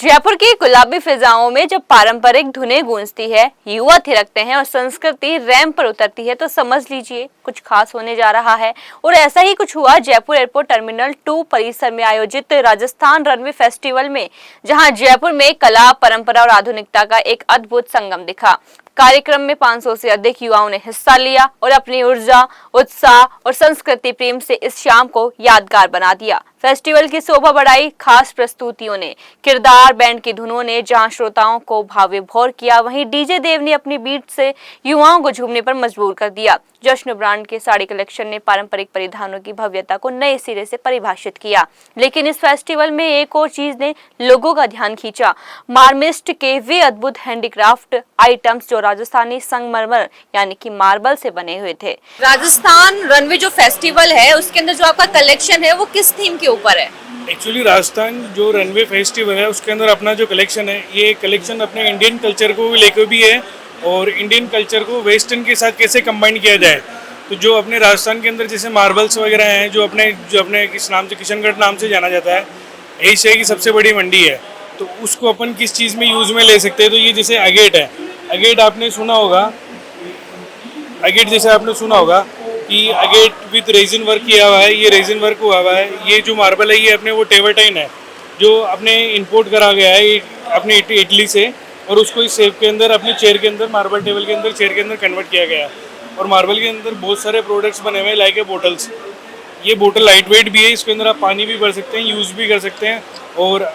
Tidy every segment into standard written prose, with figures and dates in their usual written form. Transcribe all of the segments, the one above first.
जयपुर की गुलाबी फिजाओं में जब पारंपरिक धुनें गूंजती है, युवा थिरकते हैं और संस्कृति रैंप पर उतरती है तो समझ लीजिए कुछ खास होने जा रहा है। और ऐसा ही कुछ हुआ जयपुर एयरपोर्ट टर्मिनल 2 परिसर में आयोजित राजस्थान रनवे फेस्टिवल में, जहां जयपुर में कला, परंपरा और आधुनिकता का एक अद्भुत संगम दिखा। कार्यक्रम में 500 से अधिक युवाओं ने हिस्सा लिया और अपनी ऊर्जा, उत्साह और संस्कृति प्रेम से इस शाम को यादगार बना दिया। फेस्टिवल की शोभा बढ़ाई खास प्रस्तुतियों ने, किरदार बैंड की धुनों ने जहां श्रोताओं को भाव विभोर किया, वहीं डीजे देव ने अपनी बीट से युवाओं को झूमने पर मजबूर कर दिया। जश्न ब्रांड के साड़ी कलेक्शन ने पारंपरिक परिधानों की भव्यता को नए सिरे से परिभाषित किया। लेकिन इस फेस्टिवल में एक और चीज ने लोगों का ध्यान खींचा, मार्मिस्ट के वे अद्भुत हैंडीक्राफ्ट आइटम्स जो राजस्थानी संगमरमर यानी कि मार्बल से बने हुए थे। राजस्थान रनवे जो फेस्टिवल है उसके अंदर जो आपका कलेक्शन है वो किस थीम के ऊपर है? एक्चुअली राजस्थान जो रनवे फेस्टिवल है उसके अंदर अपना जो कलेक्शन है, ये कलेक्शन अपने इंडियन कल्चर को लेकर भी है और इंडियन कल्चर को वेस्टर्न के साथ कैसे कंबाइन किया जाए। तो जो अपने राजस्थान के अंदर जैसे मार्बल्स वगैरह हैं, जो अपने किस नाम से, किशनगढ़ नाम से जाना जाता है, एशिया की सबसे बड़ी मंडी है, तो उसको अपन किस चीज़ में यूज़ में ले सकते हैं। तो ये जैसे अगेट है, अगेट आपने सुना होगा, अगेट जैसे आपने सुना होगा कि अगेट विद रेजिन वर्क किया हुआ है, ये रेजिन वर्क हुआ हुआ है। ये जो मार्बल है ये अपने वो टेवरटाइन है जो अपने इंपोर्ट करा गया है अपने इटली से, और उसको इस शेप के अंदर अपने चेयर के अंदर, मार्बल टेबल के अंदर, चेयर के अंदर कन्वर्ट किया गया है। और मार्बल के अंदर बहुत सारे प्रोडक्ट्स बने हुए हैं लाइक ए बोटल्स। ये बोतल लाइट वेट भी है, इसके अंदर आप पानी भी भर सकते हैं, यूज़ भी कर सकते हैं। और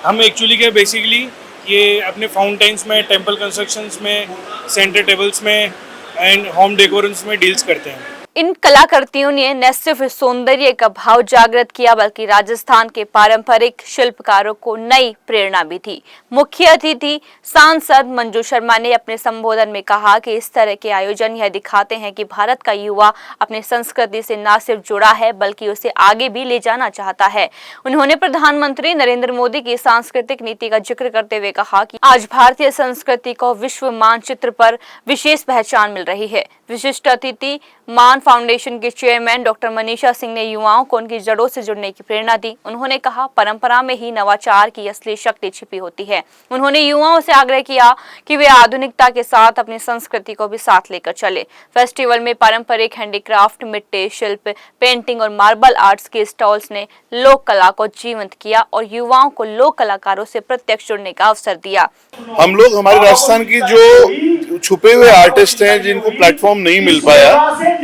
हम एक्चुअली क्या बेसिकली ये अपने फाउंटेन्स में, टेम्पल कंस्ट्रक्शंस में, सेंटर टेबल्स में एंड होम डेकोरेशंस में डील्स करते हैं। इन कलाकृतियों ने न सिर्फ सौंदर्य का भाव जागृत किया बल्कि राजस्थान के पारंपरिक शिल्पकारों को नई प्रेरणा भी थी। मुख्य अतिथि सांसद मंजू शर्मा ने अपने संबोधन में कहा कि इस तरह के आयोजन यह दिखाते हैं कि भारत का युवा अपने संस्कृति से न सिर्फ जुड़ा है बल्कि उसे आगे भी ले जाना चाहता है। उन्होंने प्रधानमंत्री नरेंद्र मोदी की सांस्कृतिक नीति का जिक्र करते हुए कहा कि आज भारतीय संस्कृति को विश्व मानचित्र पर विशेष पहचान मिल रही है। विशिष्ट अतिथि मान फाउंडेशन के चेयरमैन डॉक्टर मनीषा सिंह ने युवाओं को उनकी जड़ों से जुड़ने की प्रेरणा दी। उन्होंने कहा, परंपरा में ही नवाचार की असली शक्ति छिपी होती है। उन्होंने युवाओं से आग्रह किया कि वे आधुनिकता के साथ अपनी संस्कृति को भी साथ लेकर चले। फेस्टिवल में पारंपरिक हैंडीक्राफ्ट, मिट्टी शिल्प, पेंटिंग और मार्बल आर्ट्स के स्टॉल्स ने लोक कला को जीवंत किया और युवाओं को लोक कलाकारों से प्रत्यक्ष जुड़ने का अवसर दिया। हम लोग हमारे राजस्थान की जो छुपे हुए आर्टिस्ट हैं जिनको प्लेटफॉर्म नहीं मिल पाया,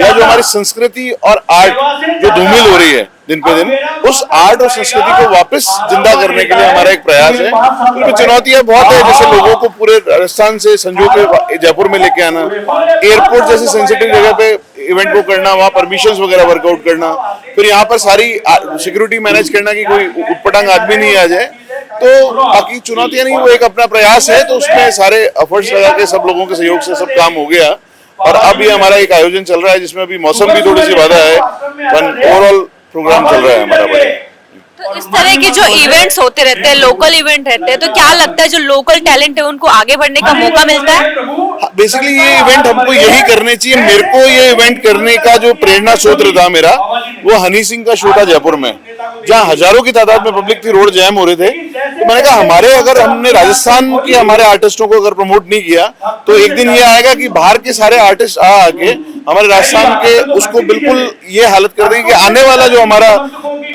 या जो हमारी संस्कृति और आर्ट जो धूमिल हो रही है दिन पे दिन, उस आर्ट और संस्कृति को वापस जिंदा करने के लिए हमारा एक प्रयास है। क्योंकि चुनौतियां बहुत है, जैसे लोगों को पूरे राजस्थान से संजो के जयपुर में लेके आना, एयरपोर्ट जैसे सेंसिटिव जगह पे इवेंट को करना, वहाँ परमिशंस वगैरह वर्कआउट करना, फिर यहाँ पर सारी सिक्योरिटी मैनेज करना कि कोई उटपटांग आदमी नहीं आ जाए। तो बाकी चुनौतियां नहीं, वो एक अपना प्रयास है, तो उसमें सारे एफर्ट्स लगा के सब लोगों के सहयोग से सब काम हो गया। और अब ये हमारा एक आयोजन चल रहा है जिसमें अभी मौसम भी थोड़ी सी बाधा है, पर ओवरऑल प्रोग्राम चल रहा है हमारा बढ़िया। तो इस तरह के जो इवेंट्स होते रहते हैं, लोकल इवेंट रहते हैं, तो क्या लगता है जो लोकल टैलेंट है उनको आगे बढ़ने का मौका मिलता है? बेसिकली ये इवेंट हमको यही करने चाहिए। मेरे को ये इवेंट करने का जो प्रेरणा स्रोत था मेरा, वो हनी सिंह का शो था जयपुर में, जहाँ हजारों की तादाद में पब्लिक थी, रोड जैम हो रहे थे। तो मैंने कहा हमारे अगर हमने राजस्थान के हमारे आर्टिस्टों को अगर प्रमोट नहीं किया तो एक दिन ये आएगा कि बाहर के सारे आर्टिस्ट आके हमारे राजस्थान के उसको बिल्कुल ये हालत कर देंगे कि आने वाला जो हमारा,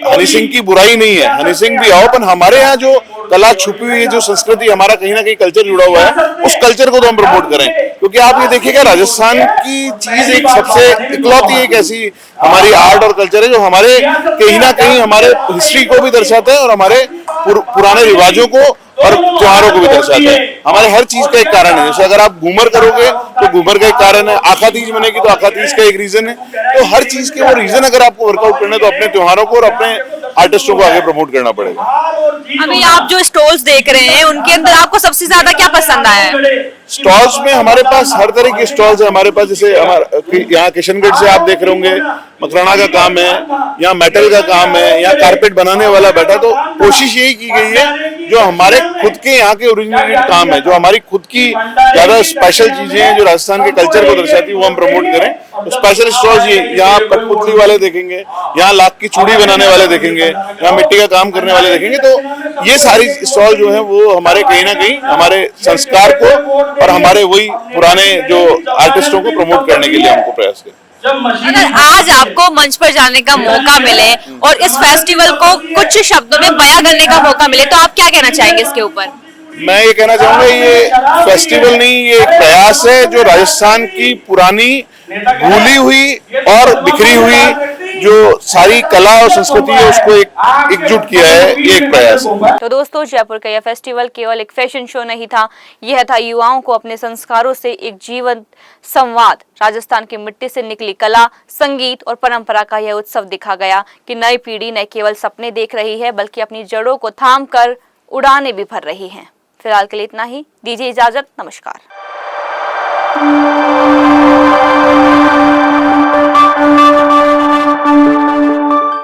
हनी सिंह की बुराई नहीं है, हनी सिंह भी आओ, पर हमारे यहाँ जो कला छुपी हुई है, जो संस्कृति, हमारा कहीं ना कहीं कल्चर जुड़ा हुआ है, उस कल्चर को तो हम प्रमोट करें। क्योंकि आप ये देखिएगा राजस्थान की चीज एक सबसे इकलौती एक ऐसी हमारी आर्ट और कल्चर है जो हमारे कहीं ना कहीं हमारे हिस्ट्री को भी दर्शाता है और हमारे पुराने रिवाजों को और त्योहारों को भी दर्शाता है। हमारे हर चीज का एक कारण है। जैसे अगर आप घूमर करोगे तो घूमर का एक कारण है, आखा तीज बनेगी तो आखा तीज का एक रीजन है। तो हर चीज के वो रीजन अगर आपको वर्कआउट करना है तो अपने त्योहारों को और अपने आर्टिस्टों को आगे प्रमोट करना पड़ेगा। अभी आप जो स्टॉल्स देख रहे हैं उनके अंदर आपको सबसे ज्यादा क्या पसंद आया है? स्टॉल्स में हमारे पास हर तरह के स्टॉल्स है हमारे पास। जैसे यहाँ किशनगढ़ से आप देख रहे होंगे मकराना का काम है, यहाँ मेटल का काम है, यहाँ कारपेट बनाने वाला बैठा। तो कोशिश यही की गई है जो हमारे खुद के यहाँ के ओरिजिनल काम है, जो हमारी खुद की ज्यादा स्पेशल चीजें हैं जो राजस्थान के कल्चर को दर्शाती है, वो हम प्रमोट करें। स्पेशल स्टॉल्स ये यहाँ कठपुतली वाले देखेंगे, यहाँ लाख की चूड़ी बनाने वाले देखेंगे, यहाँ मिट्टी का काम करने वाले देखेंगे। तो ये सारी स्टॉल जो है वो हमारे कहीं ना कहीं हमारे संस्कार को और हमारे वही पुराने जो आर्टिस्टों को प्रमोट करने के लिए हमको प्रयास करें। अगर आज आपको मंच पर जाने का मौका मिले और इस फेस्टिवल को कुछ शब्दों में बयां करने का मौका मिले तो आप क्या कहना चाहेंगे इसके ऊपर? मैं ये कहना चाहूंगा ये फेस्टिवल नहीं, ये एक प्रयास है जो राजस्थान की पुरानी भूली हुई और बिखरी हुई जो सारी कला और संस्कृति है उसको एकजुट किया है, ये एक प्रयास है। तो दोस्तों, जयपुर का यह फेस्टिवल केवल एक फैशन शो नहीं था, यह था युवाओं को अपने संस्कारों से एक जीवंत संवाद। राजस्थान की मिट्टी से निकली कला, संगीत और परंपरा का यह उत्सव दिखा गया कि नई पीढ़ी न केवल सपने देख रही है बल्कि अपनी जड़ों को थाम कर उड़ाने भी भर रही है। फिलहाल के लिए इतना ही, दीजिए इजाजत, नमस्कार।